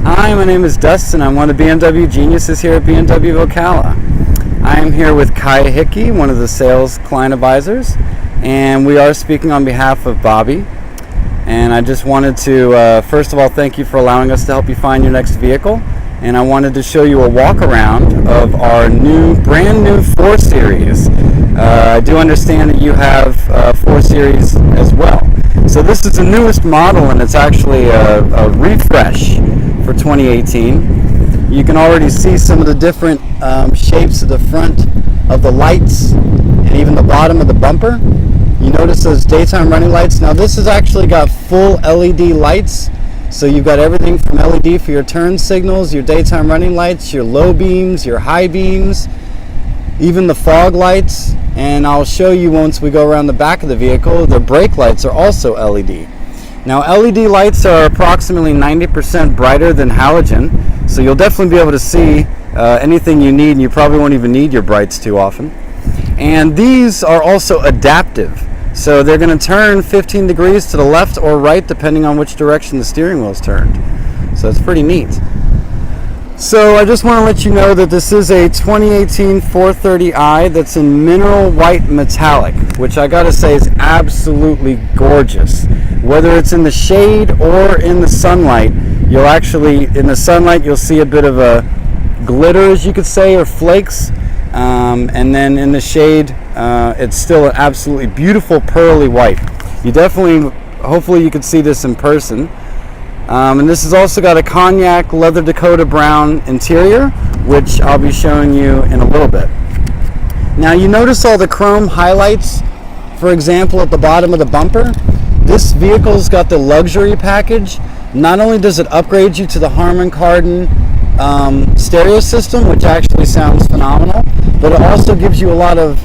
Hi, my name is Dustin. I'm one of the BMW geniuses here at BMW of Ocala. I am here with Kaya Hickey, one of the sales client advisors, and we are speaking on behalf of Bobby. And I just wanted to, first of all, thank you for allowing us to help you find your next vehicle. And I wanted to show you a walk around of our brand new 4 Series. I do understand that you have 4 Series as well. So this is the newest model, and it's actually a refresh for 2018. You can already see some of the different shapes of the front of the lights and even the bottom of the bumper. You notice those daytime running lights. Now this has actually got full LED lights. So you've got everything from LED for your turn signals, your daytime running lights, your low beams, your high beams, even the fog lights. And I'll show you once we go around the back of the vehicle, the brake lights are also LED. Now LED lights are approximately 90% brighter than halogen, so you'll definitely be able to see anything you need, and you probably won't even need your brights too often. And these are also adaptive, so they're going to turn 15 degrees to the left or right depending on which direction the steering wheel is turned. So it's pretty neat. So I just want to let you know that this is a 2018 430i that's in mineral white metallic, which I gotta say is absolutely gorgeous. Whether it's in the shade or in the sunlight, in the sunlight you'll see a bit of a glitter, as you could say, or flakes, and then in the shade it's still an absolutely beautiful pearly white. Hopefully you could see this in person. And this has also got a cognac leather Dakota brown interior, which I'll be showing you in a little bit. Now you notice all the chrome highlights, for example, at the bottom of the bumper. This vehicle's got the luxury package. Not only does it upgrade you to the Harman Kardon stereo system, which actually sounds phenomenal, but it also gives you a lot of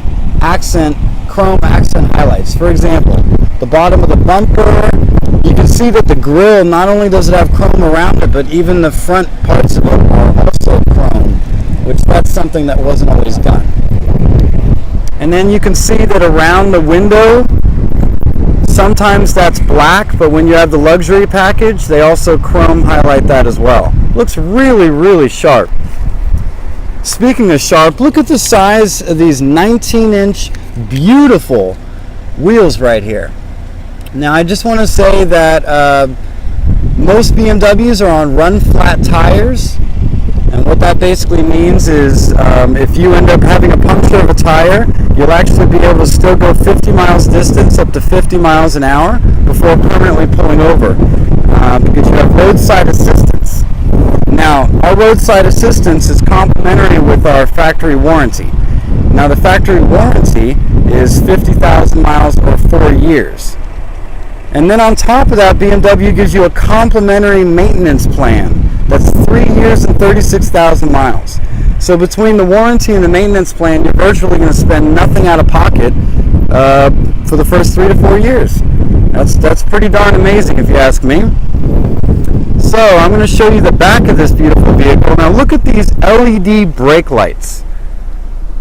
chrome accent highlights. For example, the bottom of the bumper, you can see that the grille, not only does it have chrome around it, but even the front parts of it are also chrome, which that's something that wasn't always done. And then you can see that around the window, sometimes that's black, but when you have the luxury package, they also chrome highlight that as well. Looks really, really sharp. Speaking of sharp, look at the size of these 19-inch beautiful wheels right here. Now I just want to say that most BMWs are on run flat tires, and what that basically means is if you end up having a puncture of a tire, you'll actually be able to still go 50 miles distance, up to 50 miles an hour, before permanently pulling over, because you have roadside assistance. Now our roadside assistance is complementary with our factory warranty. Now the factory warranty is 50,000 miles or 4 years. And then on top of that, BMW gives you a complimentary maintenance plan that's 3 years and 36,000 miles. So between the warranty and the maintenance plan, you're virtually going to spend nothing out of pocket for the first 3 to 4 years. That's pretty darn amazing if you ask me. So I'm going to show you the back of this beautiful vehicle. Now look at these LED brake lights.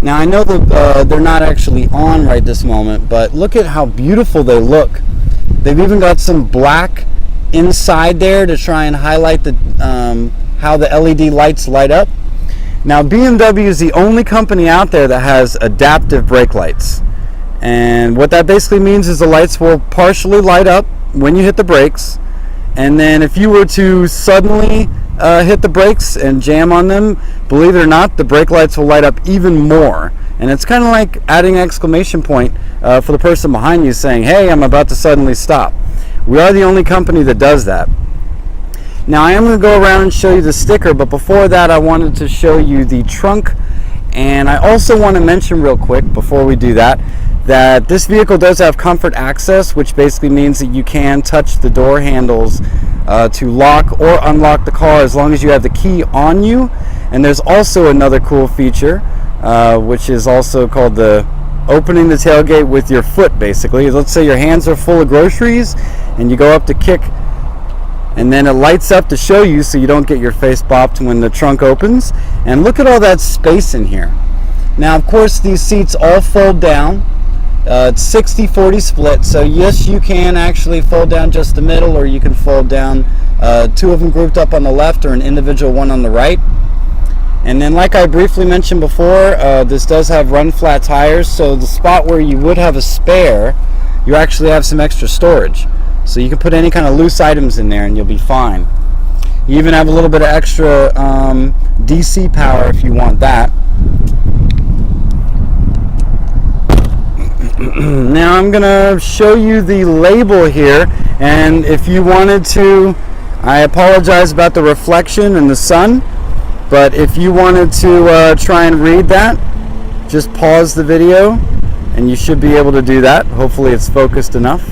Now I know that they're not actually on right this moment, but look at how beautiful they look. They've even got some black inside there to try and highlight how the LED lights light up. Now BMW is the only company out there that has adaptive brake lights. And what that basically means is the lights will partially light up when you hit the brakes. And then if you were to suddenly hit the brakes and jam on them, believe it or not, the brake lights will light up even more. And it's kind of like adding an exclamation point for the person behind you saying, hey, I'm about to suddenly stop. We are the only company that does that. Now I am going to go around and show you the sticker, but before that I wanted to show you the trunk. And I also want to mention real quick before we do that this vehicle does have comfort access, which basically means that you can touch the door handles to lock or unlock the car as long as you have the key on you. And there's also another cool feature, which is also called the opening the tailgate with your foot, basically. Let's say your hands are full of groceries and you go up to kick, and then it lights up to show you so you don't get your face bopped when the trunk opens. And look at all that space in here. Now of course these seats all fold down, It's 60-40 split, so yes, you can actually fold down just the middle, or you can fold down two of them grouped up on the left or an individual one on the right. And then, like I briefly mentioned before, this does have run flat tires, so the spot where you would have a spare, you actually have some extra storage. So you can put any kind of loose items in there and you'll be fine. You even have a little bit of extra DC power if you want that. Now I'm going to show you the label here, and if you wanted to, I apologize about the reflection and the sun, but if you wanted to try and read that, just pause the video and you should be able to do that. Hopefully it's focused enough.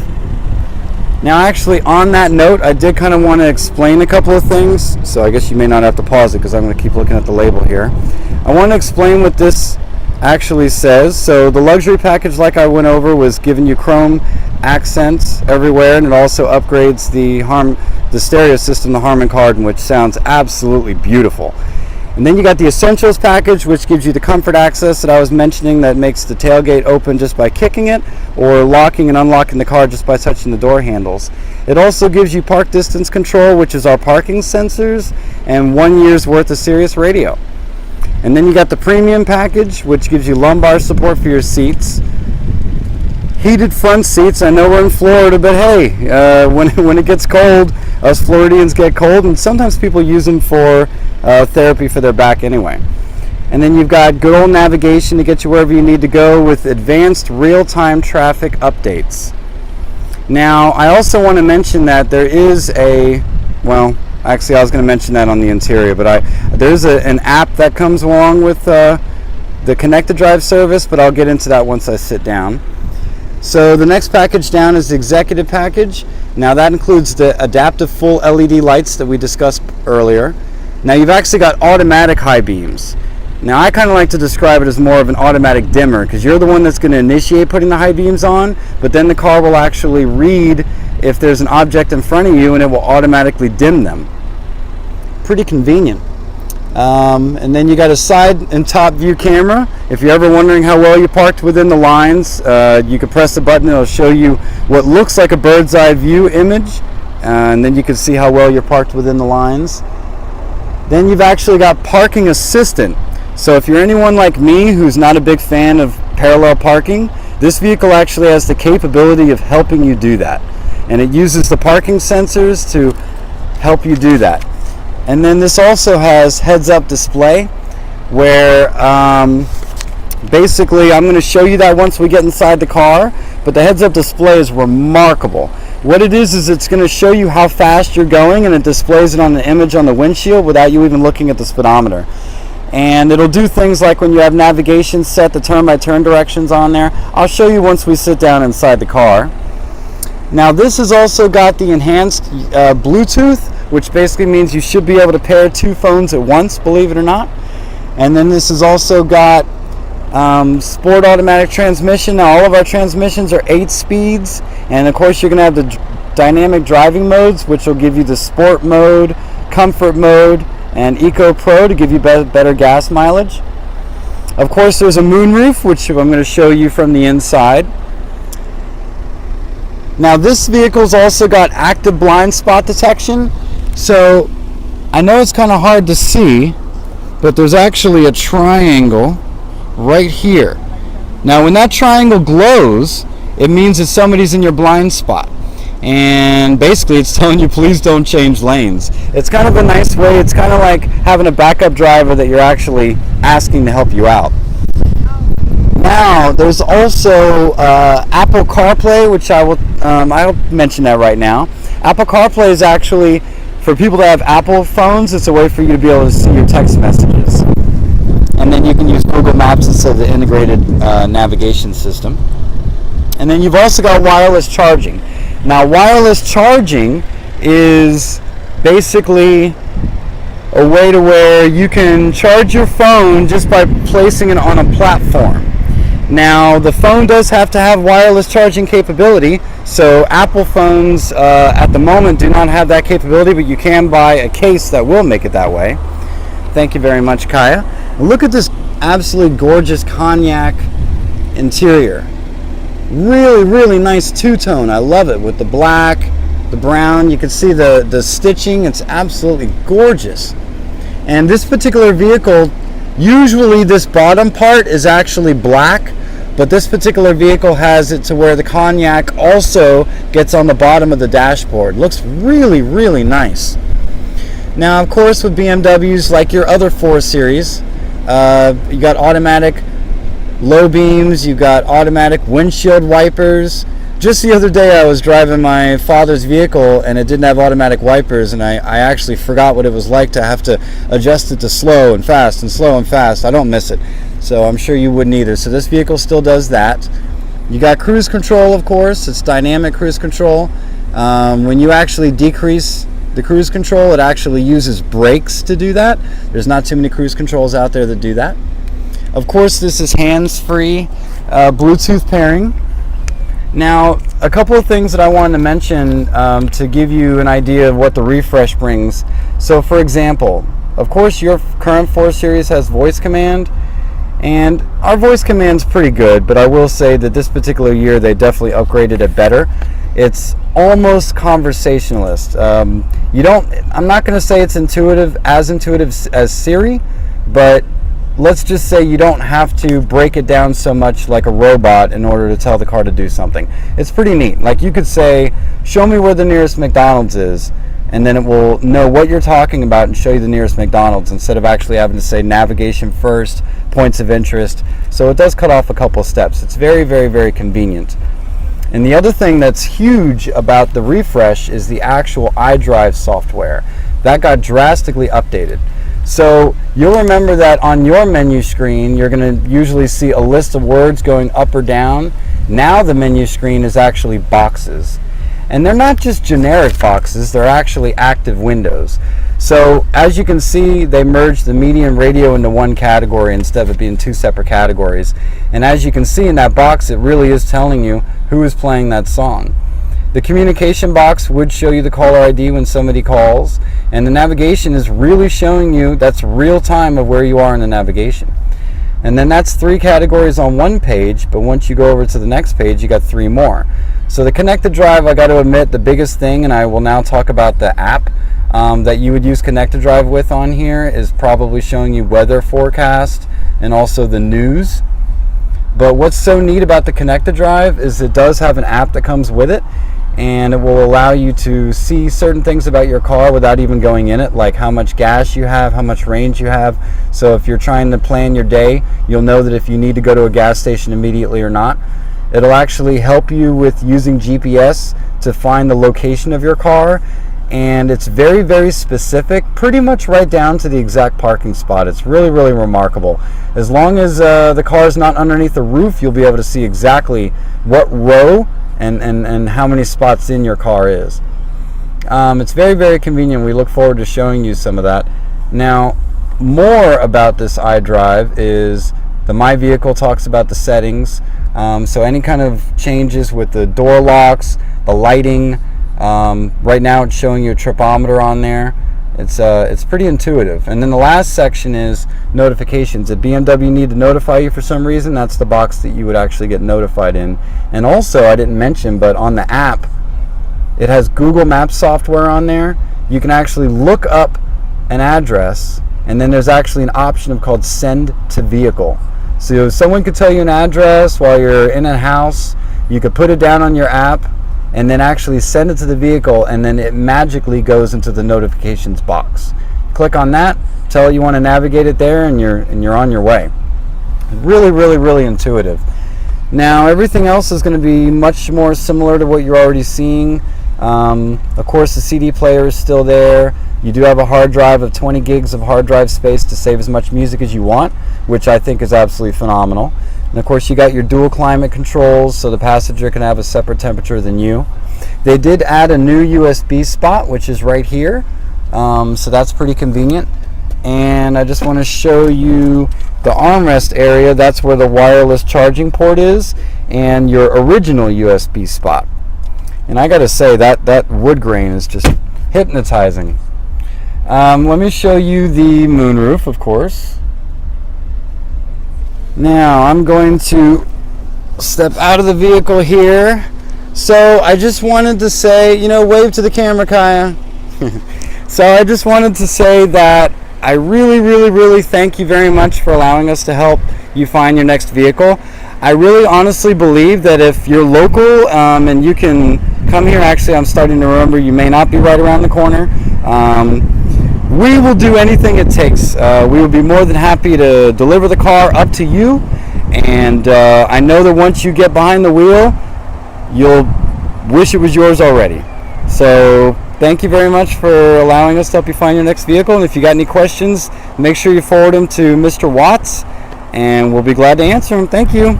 Now actually, on that note, I did kind of want to explain a couple of things, so I guess you may not have to pause it because I'm going to keep looking at the label here. I want to explain what this actually says. So the luxury package, like I went over, was giving you chrome accents everywhere, and it also upgrades the stereo system, the Harman Kardon, which sounds absolutely beautiful. And then you got the Essentials package, which gives you the comfort access that I was mentioning, that makes the tailgate open just by kicking it, or locking and unlocking the car just by touching the door handles. It also gives you park distance control, which is our parking sensors, and 1 year's worth of Sirius radio. And then you got the premium package, which gives you lumbar support for your seats. Heated front seats. I know we're in Florida, but hey, when it gets cold, us Floridians get cold, and sometimes people use them for therapy for their back anyway. And then you've got good old navigation to get you wherever you need to go with advanced real-time traffic updates. Now, I also want to mention that there is actually I was going to mention that on the interior, but there's an app that comes along with the Connect Idrive service, but I'll get into that once I sit down. So the next package down is the executive package. Now that includes the adaptive full LED lights that we discussed earlier. Now you've actually got automatic high beams. Now I kind of like to describe it as more of an automatic dimmer, because you're the one that's going to initiate putting the high beams on, but then the car will actually read if there's an object in front of you and it will automatically dim them. Pretty convenient. And then you got a side and top view camera. If you're ever wondering how well you parked within the lines, you can press the button. It'll show you what looks like a bird's eye view image, and then you can see how well you're parked within the lines. Then you've actually got parking assistant. So if you're anyone like me who's not a big fan of parallel parking, this vehicle actually has the capability of helping you do that, and it uses the parking sensors to help you do that. And then this also has heads-up display, where basically I'm going to show you that once we get inside the car, but the heads-up display is remarkable. What it is it's going to show you how fast you're going, and it displays it on the image on the windshield without you even looking at the speedometer. And it'll do things like when you have navigation set, the turn-by-turn directions on there. I'll show you once we sit down inside the car. Now this has also got the enhanced Bluetooth, which basically means you should be able to pair two phones at once, believe it or not. And then this has also got sport automatic transmission. Now all of our transmissions are 8 speeds, and of course you're going to have the dynamic driving modes, which will give you the sport mode, comfort mode, and Eco Pro to give you better gas mileage. Of course there's a moonroof, which I'm going to show you from the inside. Now this vehicle's also got active blind spot detection. So I know it's kind of hard to see, but there's actually a triangle right here. Now when that triangle glows, it means that somebody's in your blind spot, and basically it's telling you please don't change lanes. It's kind of a nice way. It's kind of like having a backup driver that you're actually asking to help you out. Now there's also Apple Carplay, which I'll mention that right now. Apple Carplay is actually, for people that have Apple phones, it's a way for you to be able to see your text messages. And then you can use Google Maps instead of the integrated navigation system. And then you've also got wireless charging. Now wireless charging is basically a way to where you can charge your phone just by placing it on a platform. Now the phone does have to have wireless charging capability, so Apple phones at the moment do not have that capability, but you can buy a case that will make it that way. Thank you very much, Kaya. Look at this absolutely gorgeous cognac interior. Really, really nice two-tone. I love it with the black, the brown. You can see the stitching. It's absolutely gorgeous. And this particular vehicle, usually this bottom part is actually black, but this particular vehicle has it to where the cognac also gets on the bottom of the dashboard. Looks really, really nice. Now, of course, with BMWs, like your other 4 Series, you got automatic low beams, you got automatic windshield wipers. Just the other day I was driving my father's vehicle and it didn't have automatic wipers, and I actually forgot what it was like to have to adjust it to slow and fast and slow and fast. I don't miss it, so I'm sure you wouldn't either. So this vehicle still does that. You got cruise control, of course. It's dynamic cruise control. When you actually decrease the cruise control, it actually uses brakes to do that. There's not too many cruise controls out there that do that. Of course, this is hands-free Bluetooth pairing. Now, a couple of things that I wanted to mention to give you an idea of what the refresh brings. So, for example, of course, your current 4 Series has voice command, and our voice command's pretty good, but I will say that this particular year they definitely upgraded it better. It's almost conversationalist. I'm not going to say it's intuitive as Siri, but let's just say you don't have to break it down so much like a robot in order to tell the car to do something. It's pretty neat. Like you could say, show me where the nearest McDonald's is, and then it will know what you're talking about and show you the nearest McDonald's instead of actually having to say navigation first, points of interest. So it does cut off a couple of steps. It's very, very, very convenient. And the other thing that's huge about the refresh is the actual Idrive software. That got drastically updated. So you'll remember that on your menu screen, you're going to usually see a list of words going up or down. Now the menu screen is actually boxes. And they're not just generic boxes, they're actually active windows. So as you can see, they merged the media and radio into one category instead of it being 2 separate categories. And as you can see in that box, it really is telling you who is playing that song. The communication box would show you the caller ID when somebody calls, and the navigation is really showing you, that's real time of where you are in the navigation. And then that's 3 categories on one page, but once you go over to the next page, you got 3 more. So the Connected Drive, I got to admit, the biggest thing, and I will now talk about the app that you would use Connected Drive with on here, is probably showing you weather forecast and also the news. But what's so neat about the Connected Drive is it does have an app that comes with it, and it will allow you to see certain things about your car without even going in it, like how much gas you have, how much range you have. So if you're trying to plan your day, you'll know that if you need to go to a gas station immediately or not. It'll actually help you with using GPS to find the location of your car, and it's very, very specific, pretty much right down to the exact parking spot. It's really, really remarkable. As long as the car is not underneath the roof, you'll be able to see exactly what row and how many spots in your car is. It's very, very convenient. We look forward to showing you some of that. Now, more about this iDrive is the My Vehicle talks about the settings. So any kind of changes with the door locks, the lighting. Right now it's showing you a tripometer on there. It's pretty intuitive. And then the last section is notifications. If BMW need to notify you for some reason, that's the box that you would actually get notified in. And also, I didn't mention, but on the app, it has Google Maps software on there. You can actually look up an address, and then there's actually an option called Send to Vehicle. So someone could tell you an address while you're in a house. You could put it down on your app, and then actually send it to the vehicle, and then it magically goes into the notifications box. Click on that, tell it you want to navigate it there, and you're on your way. Really, really, really intuitive. Now everything else is going to be much more similar to what you're already seeing. Of course, the CD player is still there. You do have a hard drive of 20 gigs of hard drive space to save as much music as you want, which I think is absolutely phenomenal. And of course, you got your dual climate controls, so the passenger can have a separate temperature than you. They did add a new USB spot, which is right here, so that's pretty convenient. And I just want to show you the armrest area. That's where the wireless charging port is, and your original USB spot. And I gotta say, that wood grain is just hypnotizing. Let me show you the moonroof, of course. Now I'm going to Step out of the vehicle here. So I just wanted to say, wave to the camera, Kaya. So I just wanted to say that I really, really, really thank you very much for allowing us to help you find your next vehicle. I really honestly believe that if you're local and you can come here, actually I'm starting to remember you may not be right around the corner, we will do anything it takes. We will be more than happy to deliver the car up to you, and I know that once you get behind the wheel, you'll wish it was yours already. So thank you very much for allowing us to help you find your next vehicle, and if you got any questions, make sure you forward them to Mr. Watts, and we'll be glad to answer them. Thank you.